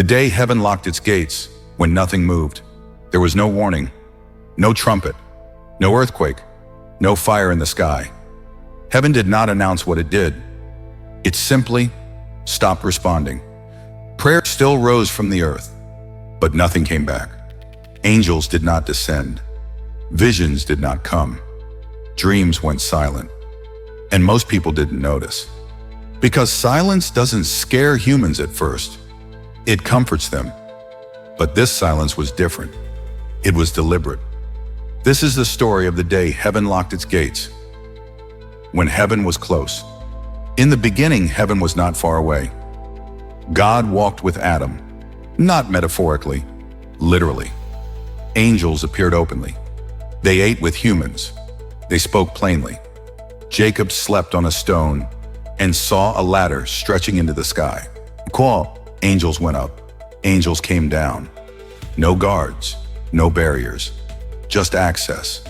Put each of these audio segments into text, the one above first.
The day heaven locked its gates, when nothing moved. There was no warning, no trumpet, no earthquake, no fire in the sky. Heaven did not announce what it did. It simply stopped responding. Prayer still rose from the earth, but nothing came back. Angels did not descend. Visions did not come. Dreams went silent. And most people didn't notice. Because silence doesn't scare humans at first. It comforts them. But this silence was different. It was deliberate. This is the story of the day heaven locked its gates. When heaven was close. In the beginning, heaven was not far away. God walked with Adam, not metaphorically, literally. Angels appeared openly. They ate with humans. They spoke plainly. Jacob slept on a stone and saw a ladder stretching into the sky. Call. Angels went up. Angels came down. No guards, no barriers, just access.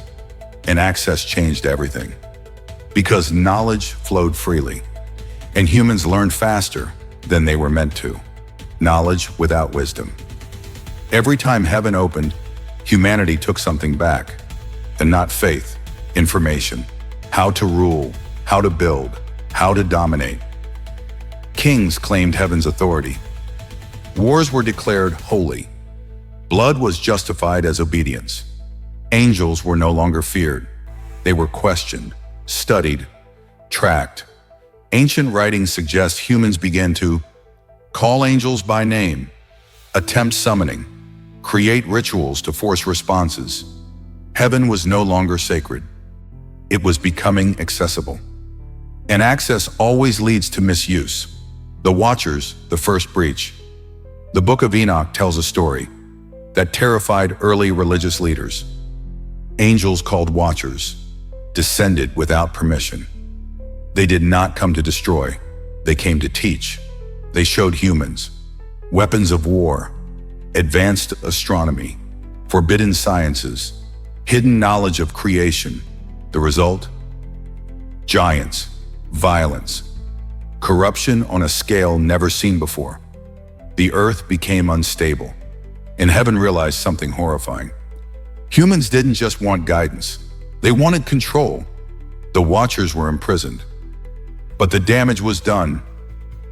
And access changed everything. Because knowledge flowed freely, and humans learned faster than they were meant to. Knowledge without wisdom. Every time heaven opened, humanity took something back, and not faith, information, how to rule, how to build, how to dominate. Kings claimed heaven's authority. Wars were declared holy. Blood was justified as obedience. Angels were no longer feared. They were questioned, studied, tracked. Ancient writings suggest humans began to call angels by name, attempt summoning, create rituals to force responses. Heaven was no longer sacred. It was becoming accessible. And access always leads to misuse. The Watchers, the first breach. The Book of Enoch tells a story that terrified early religious leaders. Angels called Watchers descended without permission. They did not come to destroy. They came to teach. They showed humans weapons of war, advanced astronomy, forbidden sciences, hidden knowledge of creation. The result? Giants, violence, corruption on a scale never seen before. The earth became unstable, and heaven realized something horrifying. Humans didn't just want guidance. They wanted control. The Watchers were imprisoned. But the damage was done.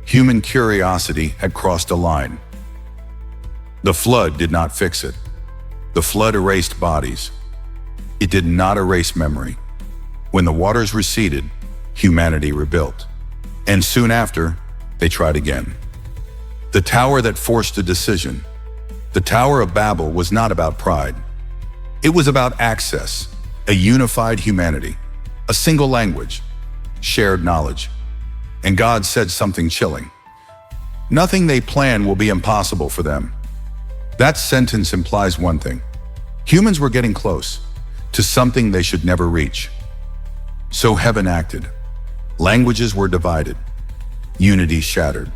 Human curiosity had crossed a line. The flood did not fix it. The flood erased bodies. It did not erase memory. When the waters receded, humanity rebuilt. And soon after, they tried again. The tower that forced a decision. The Tower of Babel was not about pride. It was about access, a unified humanity, a single language, shared knowledge. And God said something chilling. Nothing they plan will be impossible for them. That sentence implies one thing. Humans were getting close to something they should never reach. So heaven acted. Languages were divided. Unity shattered.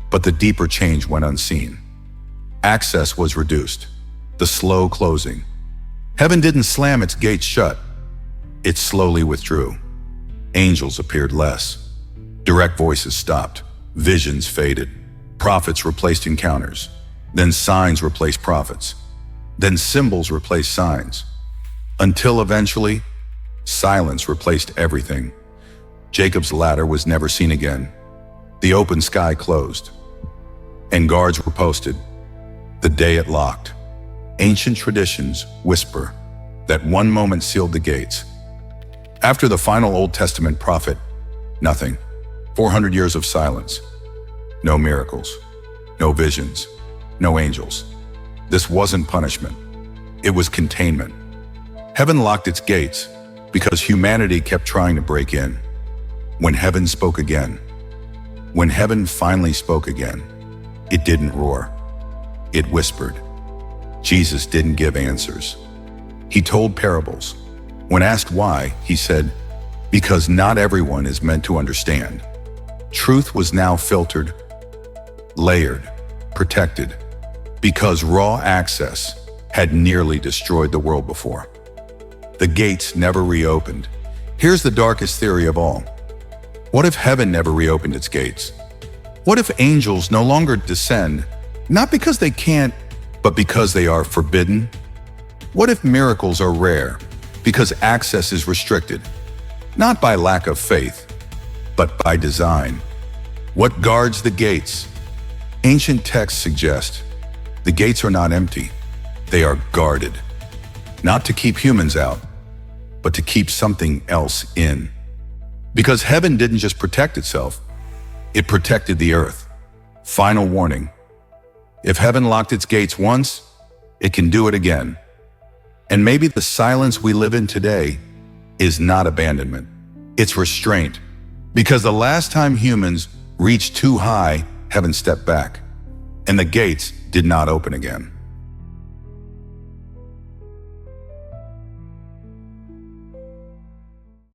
But the deeper change went unseen. Access was reduced. The slow closing. Heaven didn't slam its gates shut. It slowly withdrew. Angels appeared less. Direct voices stopped. Visions faded. Prophets replaced encounters. Then signs replaced prophets. Then symbols replaced signs. Until eventually, silence replaced everything. Jacob's ladder was never seen again. The open sky closed. And guards were posted. The day it locked. Ancient traditions whisper that one moment sealed the gates. After the final Old Testament prophet, nothing. 400 years of silence. No miracles. No visions. No angels. This wasn't punishment. It was containment. Heaven locked its gates because humanity kept trying to break in. When heaven spoke again. When heaven finally spoke again, it didn't roar. It whispered. Jesus didn't give answers. He told parables. When asked why, he said, because not everyone is meant to understand. Truth was now filtered, layered, protected, because raw access had nearly destroyed the world before. The gates never reopened. Here's the darkest theory of all. What if heaven never reopened its gates? What if angels no longer descend, Not because they can't, but because they are forbidden? What if miracles are rare because access is restricted, not by lack of faith, but by design? What guards the gates? Ancient texts suggest the gates are not empty, they are guarded, not to keep humans out, but to keep something else in. Because heaven didn't just protect itself, it protected the earth. Final warning: if heaven locked its gates once, it can do it again. And maybe the silence we live in today is not abandonment, it's restraint. Because the last time humans reached too high, heaven stepped back, and the gates did not open again.